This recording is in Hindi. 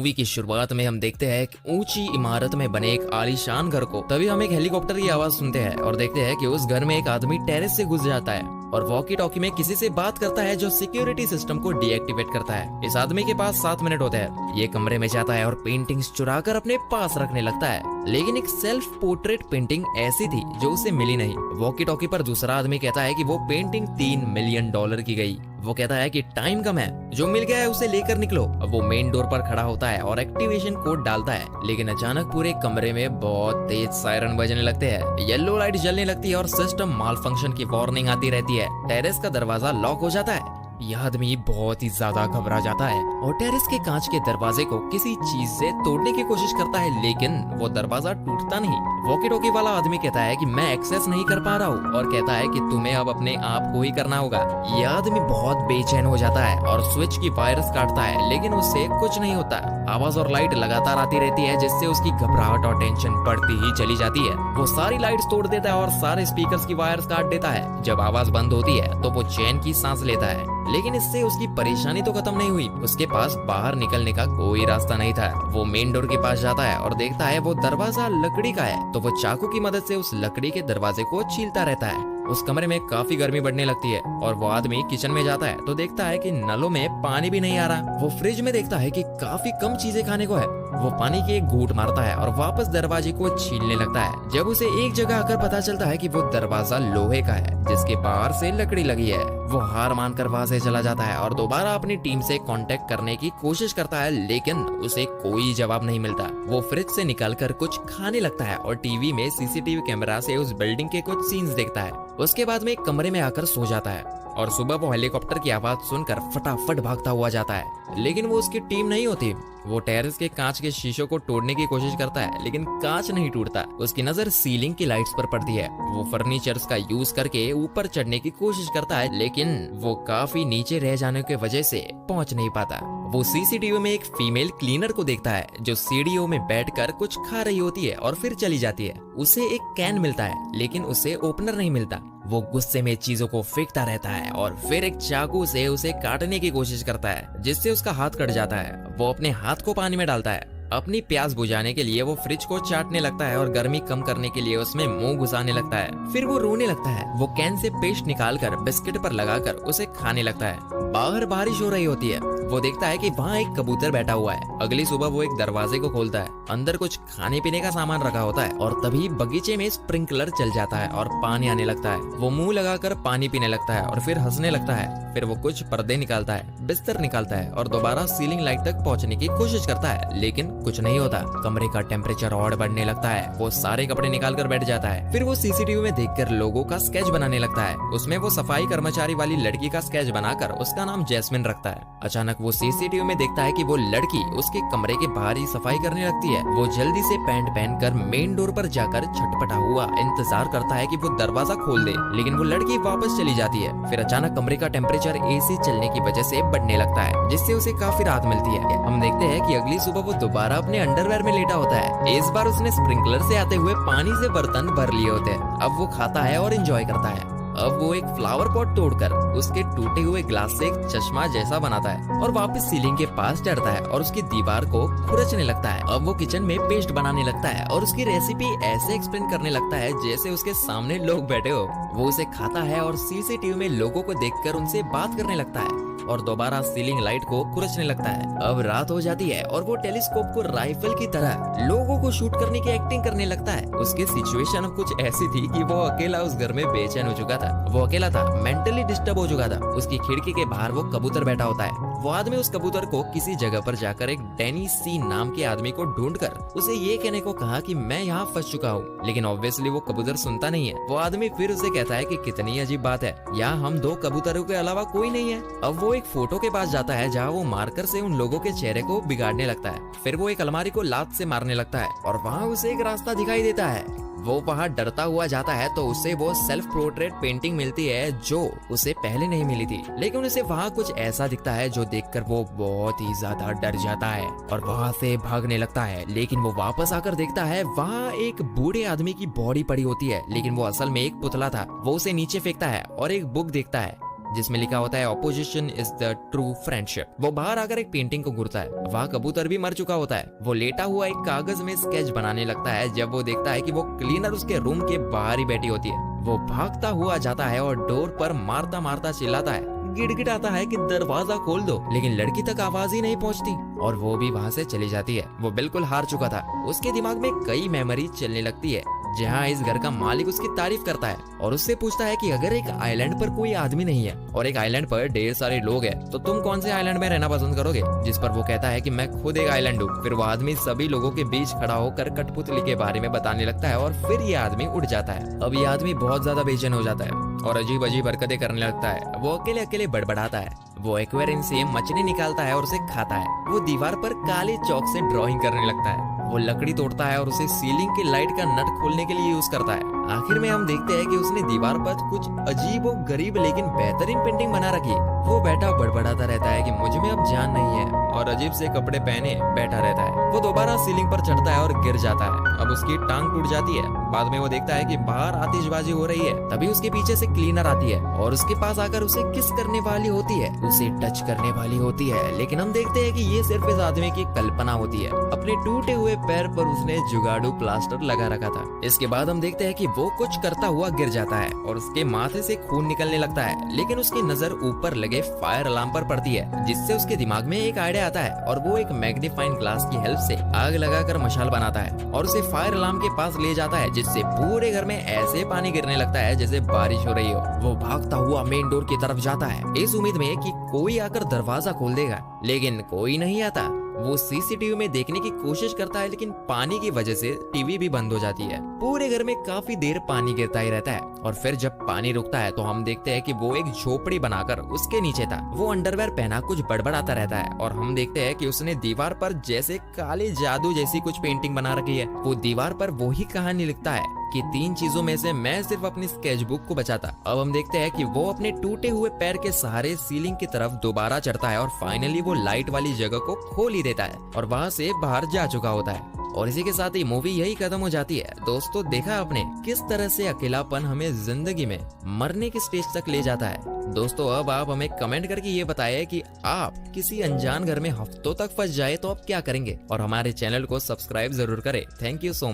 मूवी की शुरुआत में हम देखते हैं एक ऊंची इमारत में बने एक आलीशान घर को। तभी हम एक हेलीकॉप्टर की आवाज सुनते हैं और देखते हैं कि उस घर में एक आदमी टेरेस से घुस जाता है और वॉकी टॉकी में किसी से बात करता है जो सिक्योरिटी सिस्टम को डीएक्टिवेट करता है। इस आदमी के पास 7 मिनट होते हैं। ये कमरे में जाता है और पेंटिंग्स चुराकर अपने पास रखने लगता है, लेकिन एक सेल्फ पोर्ट्रेट पेंटिंग ऐसी थी जो उसे मिली नहीं। वॉकी टॉकी पर दूसरा आदमी कहता है कि वो पेंटिंग $3 मिलियन की गई। वो कहता है कि टाइम कम है, जो मिल गया है उसे लेकर निकलो। अब वो मेन डोर पर खड़ा होता है और एक्टिवेशन कोड डालता है, लेकिन अचानक पूरे कमरे में बहुत तेज सायरन बजने लगते हैं, येलो लाइट जलने लगती है और सिस्टम माल फंक्शन की वार्निंग आती रहती है। टेरेस का दरवाजा लॉक हो जाता है। यह आदमी बहुत ही ज्यादा घबरा जाता है और टेरेस के कांच के दरवाजे को किसी चीज से तोड़ने की कोशिश करता है, लेकिन वो दरवाजा टूटता नहीं। वॉकी टॉकी वाला आदमी कहता है कि मैं एक्सेस नहीं कर पा रहा हूँ और कहता है कि तुम्हें अब अपने आप को ही करना होगा। यह आदमी बहुत बेचैन हो जाता है और स्विच की वायर्स काटता है, लेकिन उससे कुछ नहीं होता। आवाज और लाइट लगातार आती रहती है, जिससे उसकी घबराहट और टेंशन बढ़ती ही चली जाती है। वो सारी लाइट्स तोड़ देता है और सारे स्पीकर्स की वायर्स काट देता है। जब आवाज बंद होती है तो वो चैन की सांस लेता है, लेकिन इससे उसकी परेशानी तो खत्म नहीं हुई। उसके पास बाहर निकलने का कोई रास्ता नहीं था। वो मेन डोर के पास जाता है और देखता है वो दरवाजा लकड़ी का है, तो वो चाकू की मदद से उस लकड़ी के दरवाजे को छीलता रहता है। उस कमरे में काफी गर्मी बढ़ने लगती है और वो आदमी किचन में जाता है तो देखता है कि नलों में पानी भी नहीं आ रहा। वो फ्रिज में देखता है कि काफी कम चीजें खाने को है। वो पानी की एक घूंट मारता है और वापस दरवाजे को छीलने लगता है, जब उसे एक जगह आकर पता चलता है कि वो दरवाजा लोहे का है जिसके बाहर से लकड़ी लगी है। वो हार मानकर वहां से चला जाता है और दोबारा अपनी टीम से कांटेक्ट करने की कोशिश करता है, लेकिन उसे कोई जवाब नहीं मिलता। वो फ्रिज से निकालकर कुछ खाने लगता है और टीवी में सीसीटीवी कैमरा से उस बिल्डिंग के कुछ सीन्स देखता है। उसके बाद में एक कमरे में आकर सो जाता है और सुबह वो हेलीकॉप्टर की आवाज सुनकर फटाफट भागता हुआ जाता है, लेकिन वो उसकी टीम नहीं होती। वो टेरेस के कांच के शीशों को तोड़ने की कोशिश करता है, लेकिन कांच नहीं टूटता। उसकी नजर सीलिंग की लाइट्स पर पड़ती है। वो फर्नीचर्स का यूज करके ऊपर चढ़ने की कोशिश करता है, लेकिन वो काफी नीचे रह जाने की वजह से पहुंच नहीं पाता। वो सीसीटीवी में एक फीमेल क्लीनर को देखता है जो सीढ़ियों में बैठकर कुछ खा रही होती है और फिर चली जाती है। उसे एक कैन मिलता है, लेकिन उसे ओपनर नहीं मिलता। वो गुस्से में चीजों को फेंकता रहता है और फिर एक चाकू से उसे काटने की कोशिश करता है, जिससे उसका हाथ कट जाता है। वो अपने हाथ को पानी में डालता है। अपनी प्यास बुझाने के लिए वो फ्रिज को चाटने लगता है और गर्मी कम करने के लिए उसमें मुंह घुसाने लगता है। फिर वो रोने लगता है। वो कैन से पेस्ट निकालकर बिस्किट पर लगाकर उसे खाने लगता है। बाहर बारिश हो रही होती है। वो देखता है कि वहाँ एक कबूतर बैठा हुआ है। अगली सुबह वो एक दरवाजे को खोलता है। अंदर कुछ खाने पीने का सामान रखा होता है और तभी बगीचे में स्प्रिंकलर चल जाता है और पानी आने लगता है। वो मुंह लगाकर पानी पीने लगता है और फिर हंसने लगता है। फिर वो कुछ पर्दे निकालता है, बिस्तर निकालता है और दोबारा सीलिंग लाइट तक पहुँचने की कोशिश करता है, लेकिन कुछ नहीं होता। कमरे का टेम्परेचर और बढ़ने लगता है। वो सारे कपड़े निकाल कर बैठ जाता है। फिर वो सीसीटीवी में देखकर लोगों का स्केच बनाने लगता है। उसमें वो सफाई कर्मचारी वाली लड़की का स्केच बनाकर उसका नाम जैस्मिन रखता है। अचानक वो सीसीटीवी में देखता है कि वो लड़की उसके कमरे के बाहर ही सफाई करने लगती है। वो जल्दी से पैंट पहनकर मेन डोर पर जाकर छटपटा हुआ इंतजार करता है कि वो दरवाजा खोल दे, लेकिन वो लड़की वापस चली जाती है। फिर अचानक कमरे का टेम्परेचर एसी चलने की वजह से बढ़ने लगता है, जिससे उसे काफी राहत मिलती है। हम देखते हैं कि अगली सुबह वो दोबारा अपने अंडरवेयर में लेटा होता है। इस बार उसने स्प्रिंकलर से आते हुए पानी से बर्तन भर लिए होते हैं। अब वो खाता है और एंजॉय करता है। अब वो एक फ्लावर पॉट तोड़कर उसके टूटे हुए ग्लास से एक चश्मा जैसा बनाता है और वापस सीलिंग के पास चढ़ता है और उसकी दीवार को खुरचने लगता है। अब वो किचन में पेस्ट बनाने लगता है और उसकी रेसिपी ऐसे एक्सप्लेन करने लगता है जैसे उसके सामने लोग बैठे हो। वो उसे खाता है और सीसीटीवी में लोगों को देखकर उनसे बात करने लगता है और दोबारा सीलिंग लाइट को खुरचने लगता है। अब रात हो जाती है और वो टेलीस्कोप को राइफल की तरह लोगों को शूट करने की एक्टिंग करने लगता है। उसकी सिचुएशन कुछ ऐसी थी कि वो अकेला उस घर में बेचैन हो चुका था। वो अकेला था, मेंटली डिस्टर्ब हो चुका था। उसकी खिड़की के बाहर वो कबूतर बैठा होता है। वो आदमी उस कबूतर को किसी जगह पर जाकर एक डैनी सी नाम के आदमी को ढूंढकर उसे ये कहने को कहा कि मैं यहाँ फंस चुका हूँ, लेकिन ऑब्वियसली वो कबूतर सुनता नहीं है। वो आदमी फिर उसे कहता है कि कितनी अजीब बात है, यहाँ हम 2 कबूतरों के अलावा कोई नहीं है। अब वो एक फोटो के पास जाता है जहाँ वो मार्कर से उन लोगों के चेहरे को बिगाड़ने लगता है। फिर वो एक अलमारी को लात से मारने लगता है और वहाँ उसे एक रास्ता दिखाई देता है। वो वहाँ डरता हुआ जाता है तो उसे वो सेल्फ पोर्ट्रेट पेंटिंग मिलती है जो उसे पहले नहीं मिली थी, लेकिन उसे वहाँ कुछ ऐसा दिखता है जो देखकर वो बहुत ही ज्यादा डर जाता है और वहाँ से भागने लगता है। लेकिन वो वापस आकर देखता है वहाँ एक बूढ़े आदमी की बॉडी पड़ी होती है, लेकिन वो असल में एक पुतला था। वो उसे नीचे फेंकता है और एक बुक देखता है जिसमें लिखा होता है opposition is the true friendship. वो बाहर आकर एक पेंटिंग को घूरता है। वहाँ कबूतर भी मर चुका होता है। वो लेटा हुआ एक कागज में स्केच बनाने लगता है जब वो देखता है कि वो क्लीनर उसके रूम के बाहर ही बैठी होती है। वो भागता हुआ जाता है और डोर पर मारता मारता चिल्लाता है, गिड़गिड़ाता है कि दरवाजा खोल दो, लेकिन लड़की तक आवाज ही नहीं पहुंचती और वो भी वहां से चली जाती है। वो बिल्कुल हार चुका था। उसके दिमाग में कई मेमोरी चलने लगती है जहाँ इस घर का मालिक उसकी तारीफ करता है और उससे पूछता है कि अगर एक आइलैंड पर कोई आदमी नहीं है और एक आइलैंड पर ढेर सारे लोग हैं तो तुम कौन से आइलैंड में रहना पसंद करोगे? जिस पर वो कहता है कि मैं खुद एक आइलैंड हूँ। फिर वो आदमी सभी लोगों के बीच खड़ा होकर कठपुतली के बारे में बताने लगता है और फिर ये आदमी उड़ जाता है। अब ये आदमी बहुत ज्यादा बेचैन हो जाता है और अजीब अजीब हरकतें करने लगता है। वो अकेले अकेले बड़बड़ाता है। वो एक्वेरियम से मछली निकालता है और उसे खाता है। वो दीवार पर काले चौक से ड्राइंग करने लगता है। वो लकड़ी तोड़ता है और उसे सीलिंग की लाइट का नट खोलने के लिए यूज करता है। आखिर में हम देखते हैं कि उसने दीवार पर कुछ अजीब और गरीब लेकिन बेहतरीन पेंटिंग बना रखी है। वो बैठा बड़बड़ाता रहता है कि मुझ में अब जान नहीं है और अजीब से कपड़े पहने बैठा रहता है। वो दोबारा सीलिंग पर चढ़ता है और गिर जाता है। अब उसकी टांग टूट जाती है। बाद में वो देखता है कि बाहर आतिशबाजी हो रही है। तभी उसके पीछे से क्लीनर आती है और उसके पास आकर उसे किस करने वाली होती है, उसे टच करने वाली होती है। लेकिन हम देखते हैं कि ये सिर्फ इस आदमी की कल्पना होती है। अपने टूटे हुए पैर पर उसने जुगाड़ू प्लास्टर लगा रखा था। इसके बाद हम देखते हैं कि वो कुछ करता हुआ गिर जाता है और उसके माथे से खून निकलने लगता है। लेकिन उसकी नजर ऊपर लगे फायर अलार्म पर पड़ती है, जिससे उसके दिमाग में एक आइडिया आता है और वो एक मैग्नीफाइंग ग्लास की हेल्प से आग लगाकर मशाल बनाता है और उसे फायर अलार्म के पास ले जाता है, जिससे पूरे घर में ऐसे पानी गिरने लगता है जैसे बारिश हो रही हो। वो भागता हुआ मेन डोर की तरफ जाता है इस उम्मीद में कि कोई आकर दरवाजा खोल देगा, लेकिन कोई नहीं आता। वो सीसीटीवी में देखने की कोशिश करता है लेकिन पानी की वजह से टीवी भी बंद हो जाती है। पूरे घर में काफी देर पानी गिरता ही रहता है और फिर जब पानी रुकता है तो हम देखते हैं कि वो एक झोपड़ी बनाकर उसके नीचे था। वो अंडरवेयर पहना कुछ बड़बड़ाता रहता है और हम देखते हैं कि उसने दीवार पर जैसे काले जादू जैसी कुछ पेंटिंग बना रखी है। वो दीवार पर वही कहानी लिखता है कि 3 चीजों में से मैं सिर्फ अपनी स्केचबुक को बचाता। अब हम देखते हैं कि वो अपने टूटे हुए पैर के सहारे सीलिंग की तरफ दोबारा चढ़ता है और फाइनली वो लाइट वाली जगह को खोल ही देता है और वहां से बाहर जा चुका होता है। और इसी के साथ ही मूवी यही खत्म हो जाती है। दोस्तों, देखा आपने किस तरह से अकेलापन हमें जिंदगी में मरने की स्टेज तक ले जाता है। दोस्तों, अब आप हमें कमेंट करके ये बताइए कि आप किसी अनजान घर में हफ्तों तक फंस जाए तो आप क्या करेंगे और हमारे चैनल को सब्सक्राइब जरूर करें। Thank you so much.